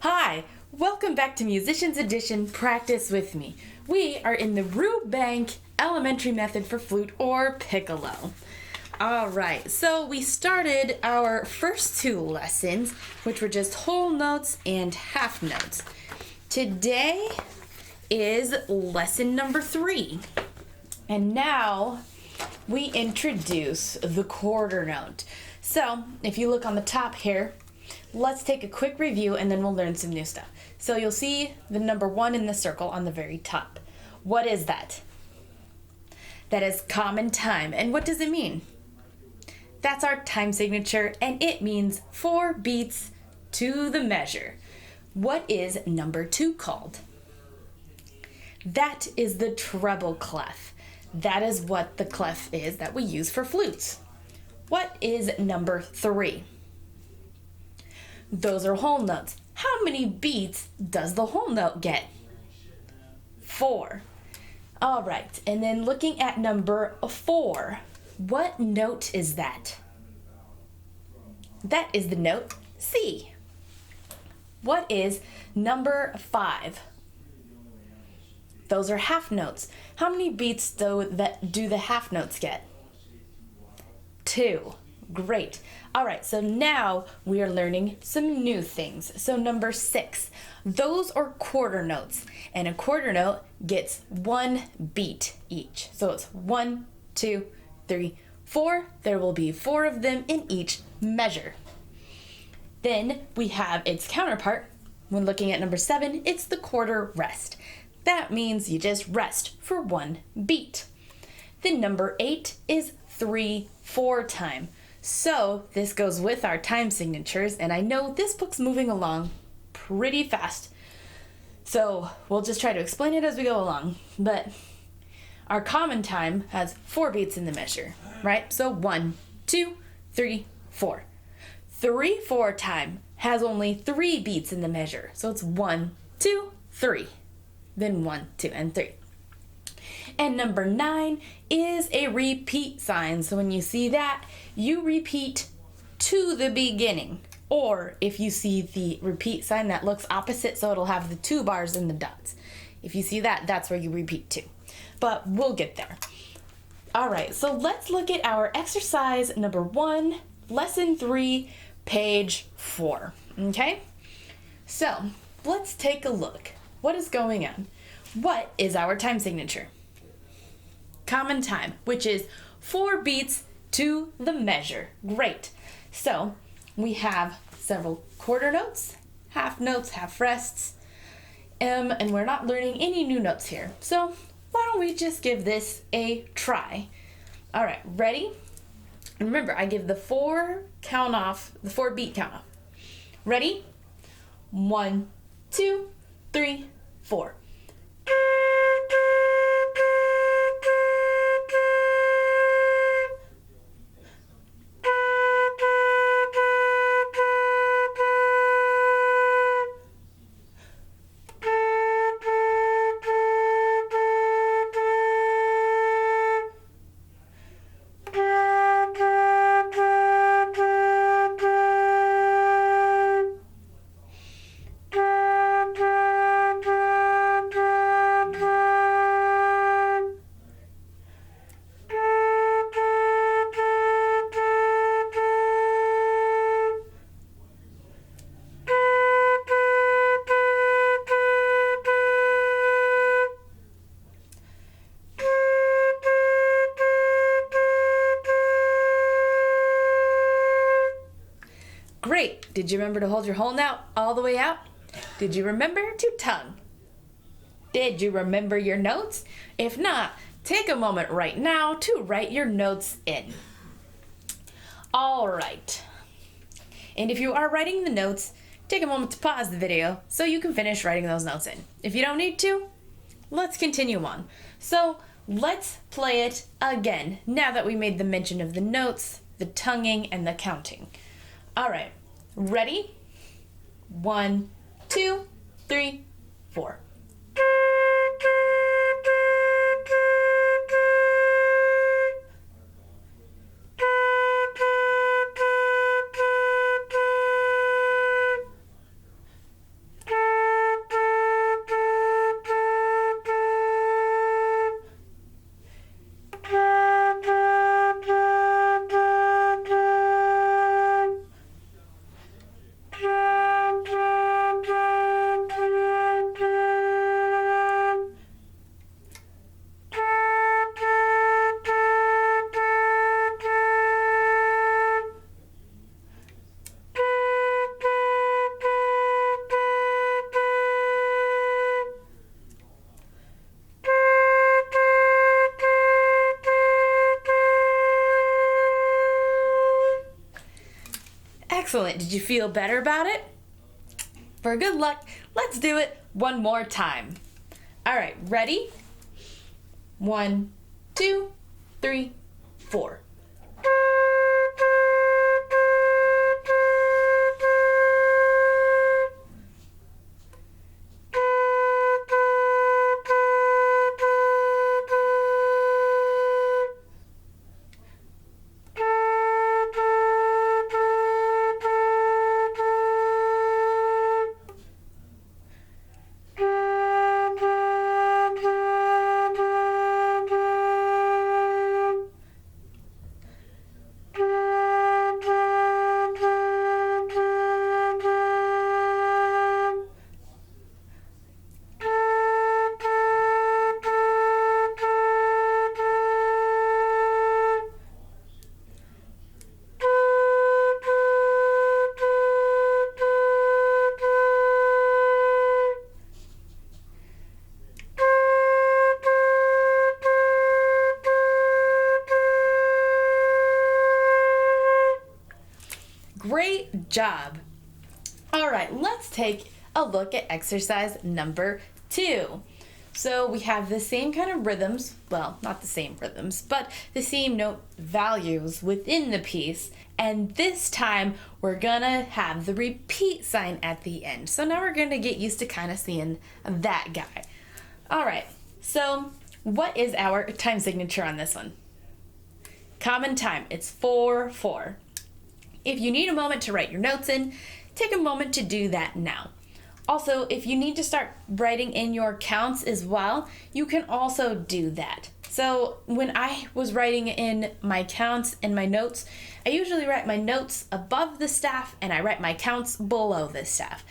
Hi, welcome back to Musicians Edition Practice With Me. We are in the Rubank Elementary Method for Flute or Piccolo. Alright, so we started our first two lessons, which were just whole notes and half notes. Today is lesson number 3. And now we introduce the quarter note. So if you look on the top here, let's take a quick review and then we'll learn some new stuff. So you'll see the number 1 in the circle on the very top. What is that? That is common time. And what does it mean? That's our time signature, and it means 4 beats to the measure. What is number 2 called? That is the treble clef. That is what the clef is that we use for flutes. What is number 3? Those are whole notes. How many beats does the whole note get? 4. All right, and then looking at number 4, what note is that? That is the note C. What is number 5? Those are half notes. How many beats do the half notes get? 2. Great. All right, so now we are learning some new things. So number 6, those are quarter notes, and a quarter note gets 1 beat each. So it's 1, 2, 3, 4. There will be 4 of them in each measure. Then we have its counterpart. When looking at number 7, it's the quarter rest. That means you just rest for 1 beat. Then number 8 is 3/4 time. So this goes with our time signatures, and I know this book's moving along pretty fast. So we'll just try to explain it as we go along. But our common time has 4 beats in the measure, right? So 1, 2, 3, 4. 3/4 time has only 3 beats in the measure. So it's 1, 2, 3. Then 1, 2, and 3. And number 9 is a repeat sign. So when you see that, you repeat to the beginning. Or if you see the repeat sign, that looks opposite, so it'll have the 2 bars and the dots. If you see that, that's where you repeat to. But we'll get there. All right, so let's look at our exercise number 1, lesson 3, page 4. Okay? So let's take a look. What is going on? What is our time signature? Common time, which is 4 beats to the measure. Great. So we have several quarter notes, half rests, and we're not learning any new notes here. So why don't we just give this a try? All right, ready? And remember, I give the 4 beat count off. Ready? 1, 2, 3, 4. Great. Did you remember to hold your whole note all the way out? Did you remember to tongue? Did you remember your notes? If not, take a moment right now to write your notes in. All right. And if you are writing the notes, take a moment to pause the video so you can finish writing those notes in. If you don't need to, let's continue on. So let's play it again now that we made the mention of the notes, the tonguing, and the counting. All right. Ready? 1, 2, 3, 4. Excellent. Did you feel better about it? For good luck, let's do it one more time. All right, ready? 1, 2, 3, 4. Great job. All right, let's take a look at exercise number 2. So we have the same kind of rhythms, well, not the same rhythms, but the same note values within the piece. And this time we're gonna have the repeat sign at the end. So now we're gonna get used to kind of seeing that guy. All right, so what is our time signature on this one? Common time, it's 4/4. If you need a moment to write your notes in, take a moment to do that now. Also, if you need to start writing in your counts as well, you can also do that. So when I was writing in my counts and my notes, I usually write my notes above the staff and I write my counts below the staff.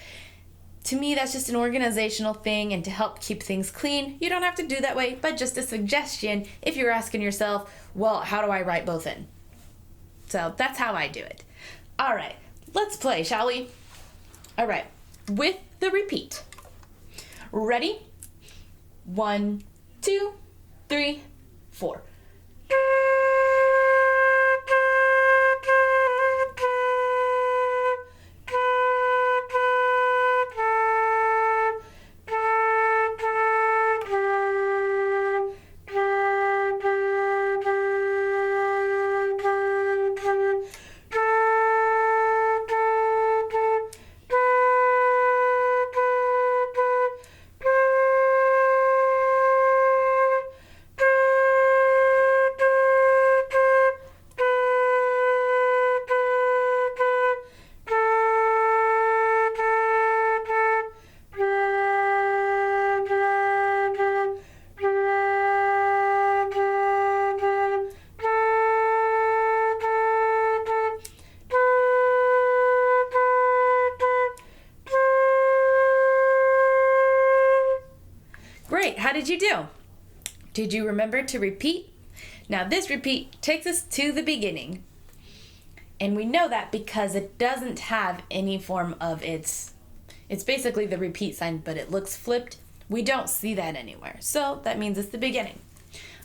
To me, that's just an organizational thing and to help keep things clean. You don't have to do that way, but just a suggestion if you're asking yourself, well, how do I write both in? So that's how I do it. All right, let's play, shall we? All right, with the repeat. Ready? 1, 2, 3, 4. Great, how did you do? Did you remember to repeat? Now this repeat takes us to the beginning. And we know that because it doesn't have any form of it's basically the repeat sign, but it looks flipped. We don't see that anywhere. So that means it's the beginning.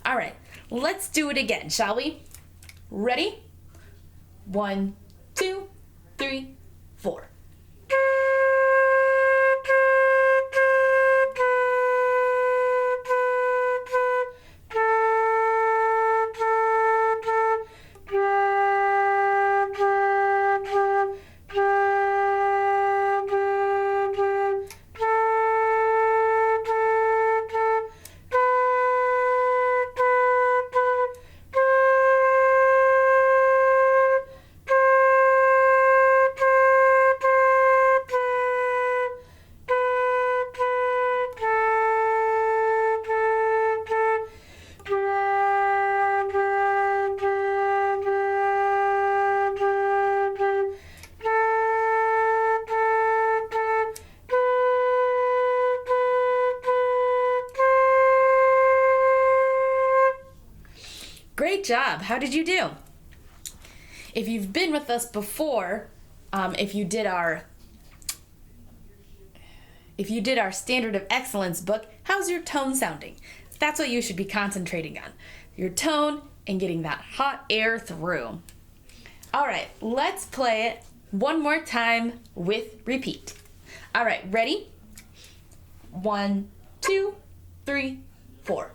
All right, let's do it again, shall we? Ready? 1, 2, 3, 4. Great job. How did you do? If you've been with us before, if you did our Standard of Excellence book, how's your tone sounding? That's what you should be concentrating on. Your tone and getting that hot air through. All right, let's play it one more time with repeat. All right, ready? 1, 2, 3, 4.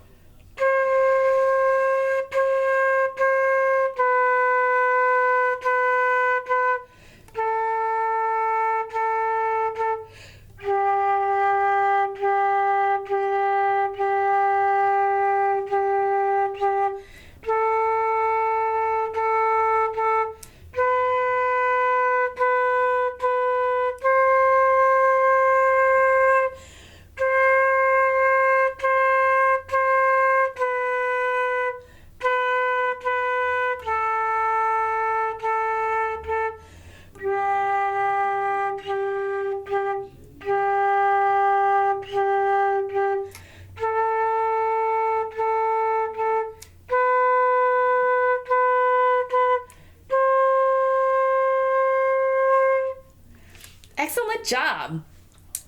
Excellent job!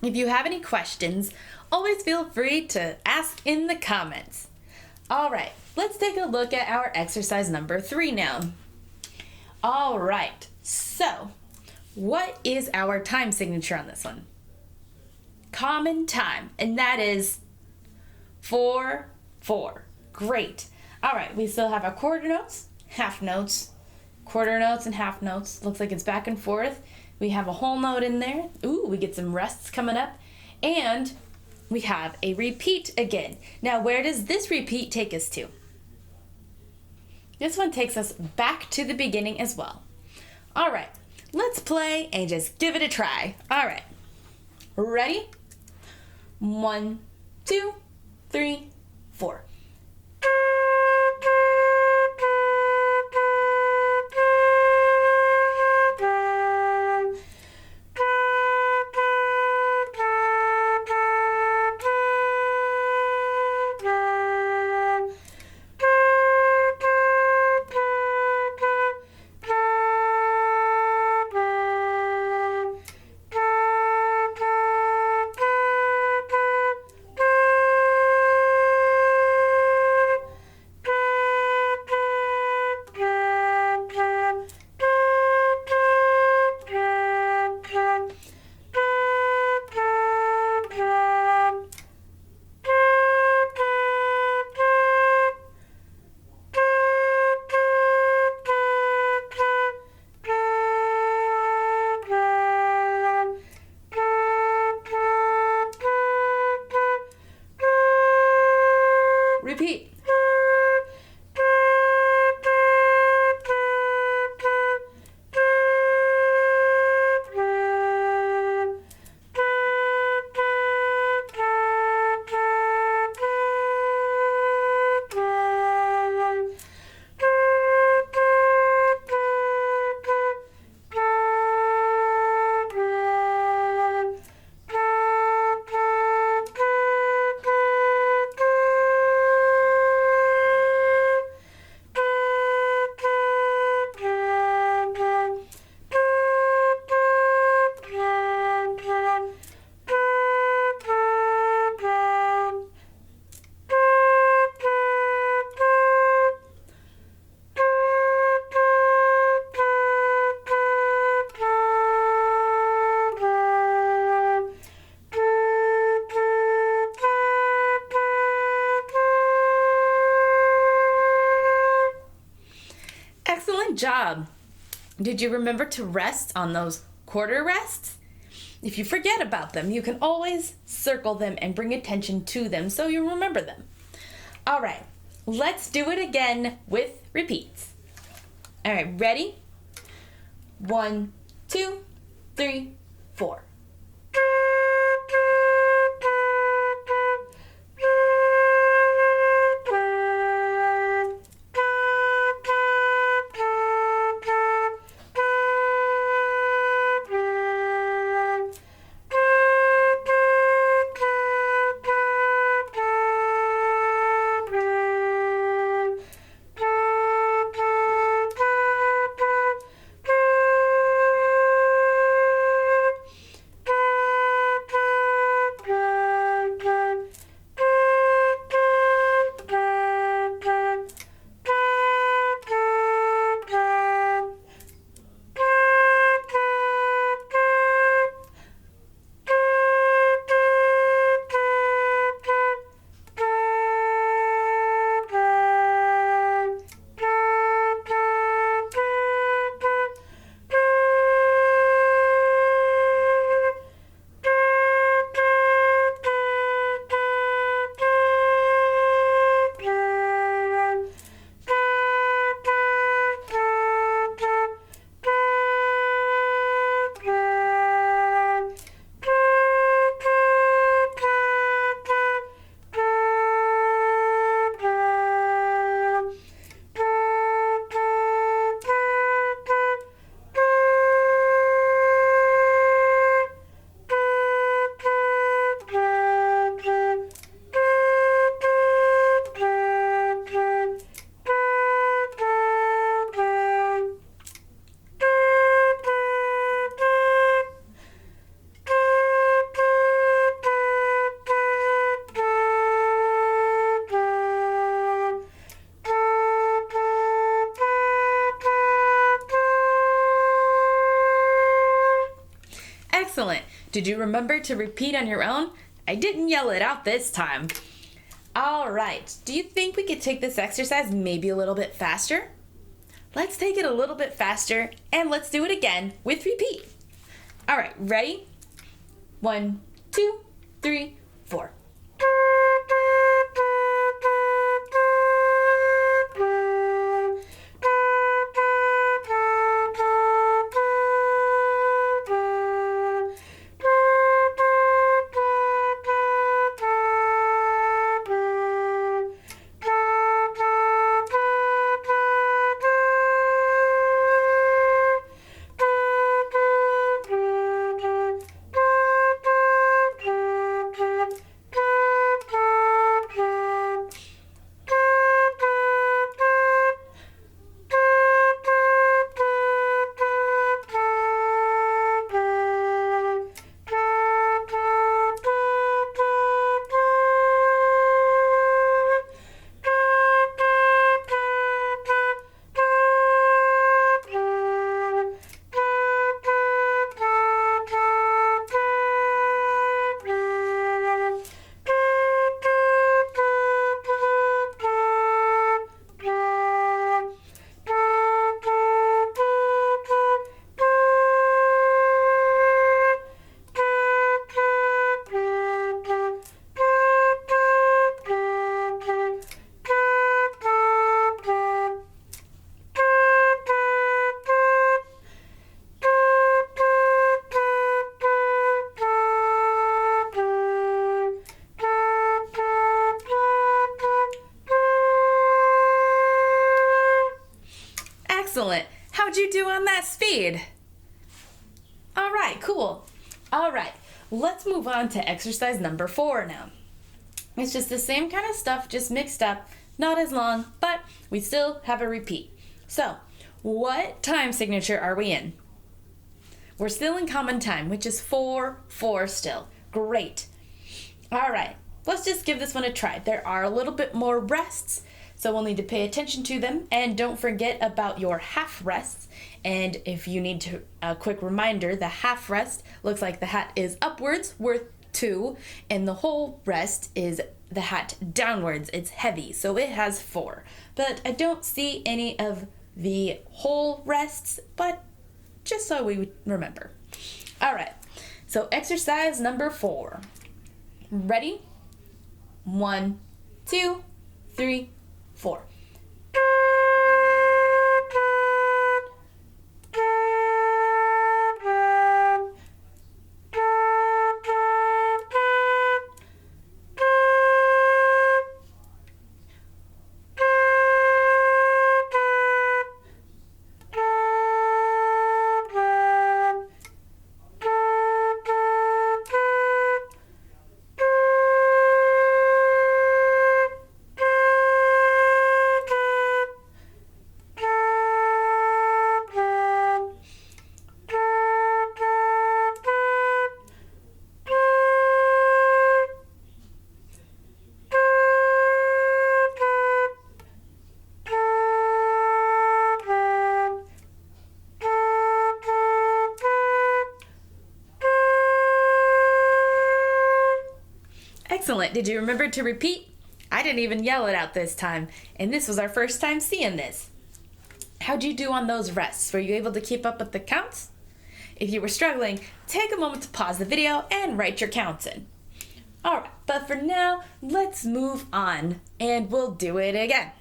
If you have any questions, always feel free to ask in the comments. All right, let's take a look at our exercise number 3 now. All right, so what is our time signature on this one? Common time, and that is 4, 4. Great. All right, we still have our quarter notes, half notes, quarter notes and half notes. Looks like it's back and forth. We have a whole note in there. Ooh, we get some rests coming up. And we have a repeat again. Now, where does this repeat take us to? This one takes us back to the beginning as well. All right, let's play and just give it a try. All right, ready? 1, 2, 3, 4. Repeat. Excellent job. Did you remember to rest on those quarter rests? If you forget about them, you can always circle them and bring attention to them so you remember them. All right, let's do it again with repeats. All right, ready? 1, 2, 3, 4. Did you remember to repeat on your own? I didn't yell it out this time. All right, do you think we could take this exercise maybe a little bit faster? Let's take it a little bit faster and let's do it again with repeat. All right, ready? 1, 2, 3, 4. Excellent. How'd you do on that speed? All right, cool. All right, let's move on to exercise number 4 now. It's just the same kind of stuff, just mixed up, not as long, but we still have a repeat. So, what time signature are we in? We're still in common time, which is 4/4 still. Great. All right, let's just give this one a try. There are a little bit more rests, so we'll need to pay attention to them, and don't forget about your half rests. And if you need a quick reminder, the half rest looks like the hat is upwards, worth 2, and the whole rest is the hat downwards. It's heavy, so it has 4. But I don't see any of the whole rests, but just so we remember. All right, so exercise number 4. Ready? 1, 2, 3, 4. Excellent. Did you remember to repeat? I didn't even yell it out this time, and this was our first time seeing this. How'd you do on those rests? Were you able to keep up with the counts? If you were struggling, take a moment to pause the video and write your counts in. Alright, but for now, let's move on, and we'll do it again.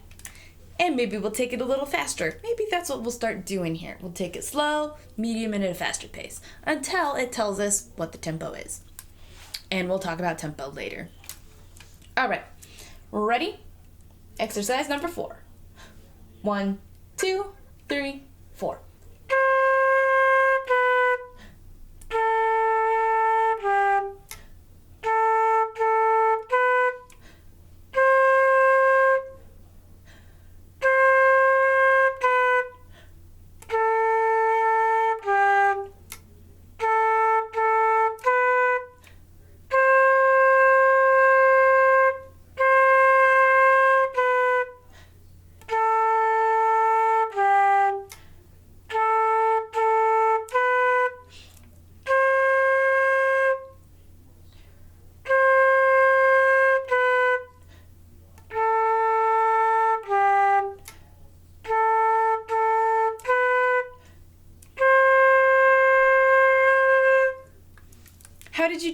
And maybe we'll take it a little faster. Maybe that's what we'll start doing here. We'll take it slow, medium, and at a faster pace, until it tells us what the tempo is. And we'll talk about tempo later. All right, ready? Exercise number 4. 1, 2, 3, 4.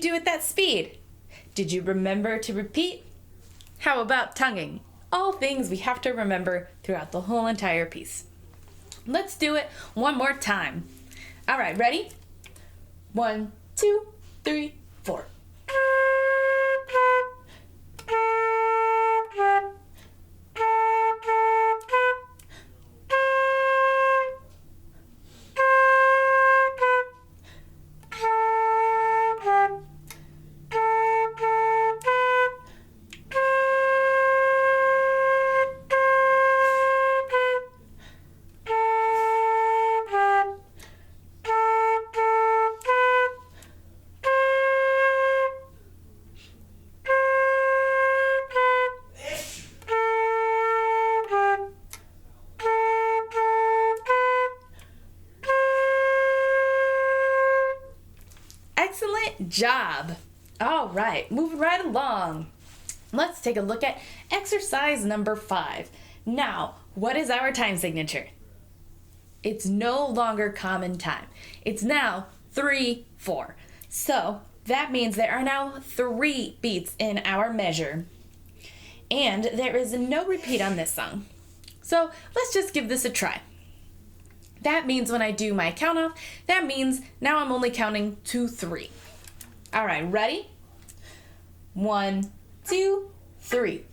do at that speed? Did you remember to repeat? How about tonguing? All things we have to remember throughout the whole entire piece. Let's do it one more time. All right, ready? 1, 2, 3, 4. Excellent job. All right, moving right along. Let's take a look at exercise number 5. Now, what is our time signature? It's no longer common time. It's now 3/4. So that means there are now 3 beats in our measure. And there is no repeat on this song. So let's just give this a try. That means when I do my count off, that means now I'm only counting to 3. All right, ready? 1, 2, 3.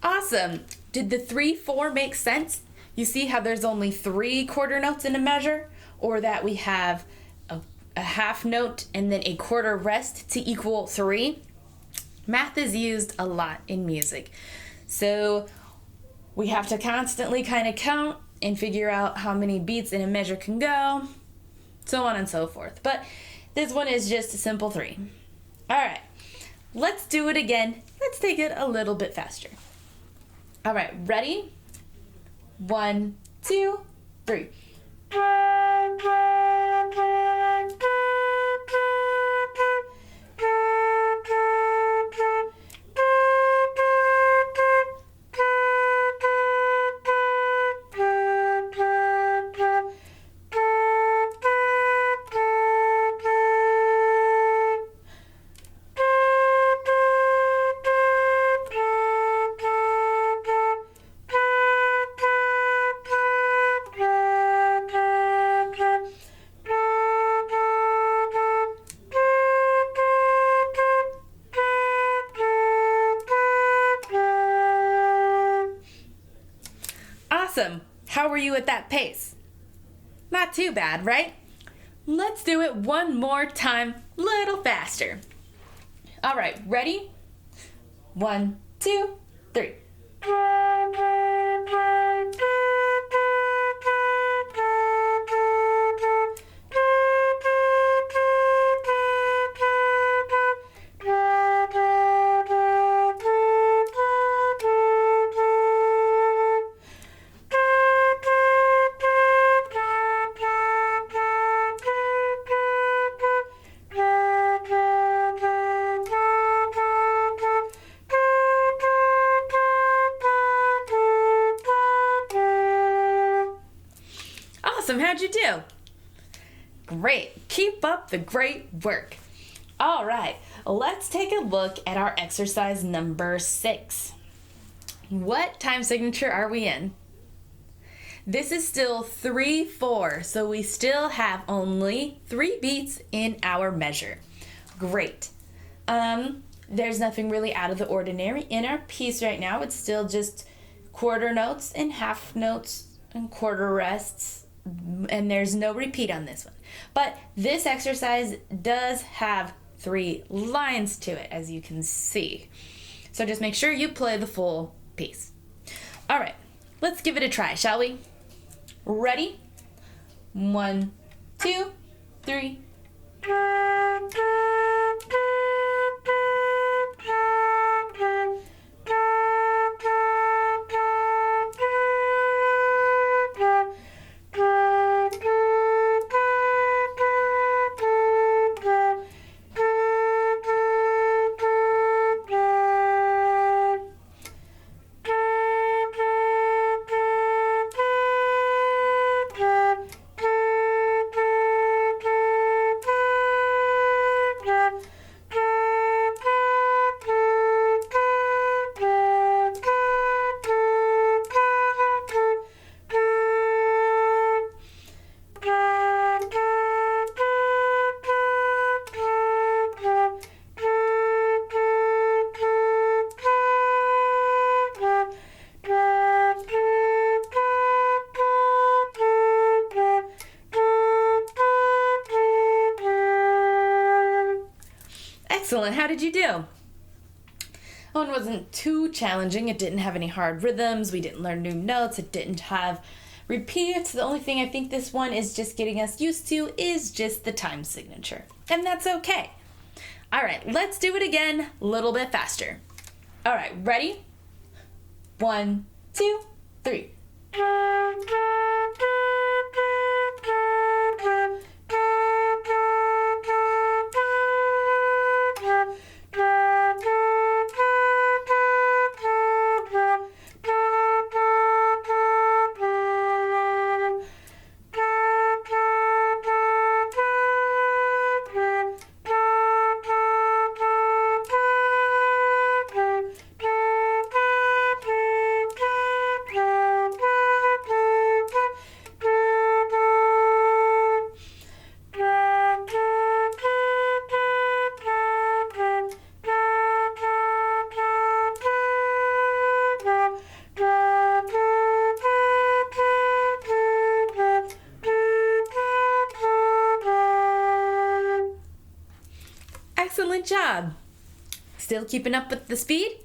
Awesome. Did the 3/4 make sense? You see how there's only 3 quarter notes in a measure, or that we have a half note and then a quarter rest to equal 3? Math is used a lot in music. So we have to constantly kind of count and figure out how many beats in a measure can go, so on and so forth. But this one is just a simple 3. All right, let's do it again. Let's take it a little bit faster. All right, ready? 1, 2, 3. Awesome. How were you at that pace? Not too bad, right? Let's do it one more time, little faster. All right, ready? 1, 2, 3. Awesome, how'd you do? Great, keep up the great work. All right, let's take a look at our exercise number 6. What time signature are we in? This is still 3/4, so we still have only 3 beats in our measure. Great. There's nothing really out of the ordinary in our piece right now. It's still just quarter notes and half notes and quarter rests and there's no repeat on this one. But this exercise does have 3 lines to it, as you can see. So just make sure you play the full piece. All right, let's give it a try, shall we? Ready? 1, 2, 3. Excellent. How did you do? That one wasn't too challenging. It didn't have any hard rhythms. We didn't learn new notes. It didn't have repeats. The only thing I think this one is just getting us used to is just the time signature. And that's okay. All right, let's do it again a little bit faster. All right, ready? 1, 2, 3. Excellent job. Still keeping up with the speed?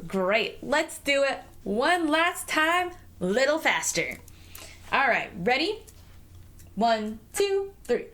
Great. Let's do it one last time, a little faster. All right, ready? 1, 2, 3.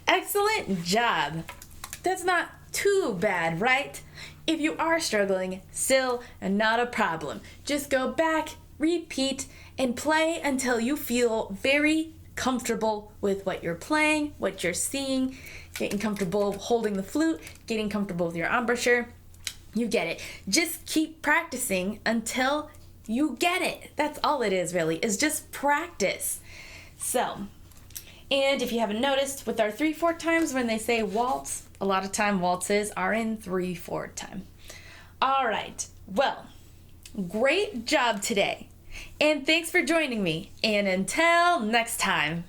Excellent job. That's not too bad, right? If you are struggling, still not a problem. Just go back, repeat, and play until you feel very comfortable with what you're playing, what you're seeing, getting comfortable holding the flute, getting comfortable with your embouchure. You get it. Just keep practicing until you get it. That's all it is really, is just practice. So, and if you haven't noticed, with our 3/4 times when they say waltz, a lot of time waltzes are in 3/4 time. All right, well, great job today. And thanks for joining me. And until next time.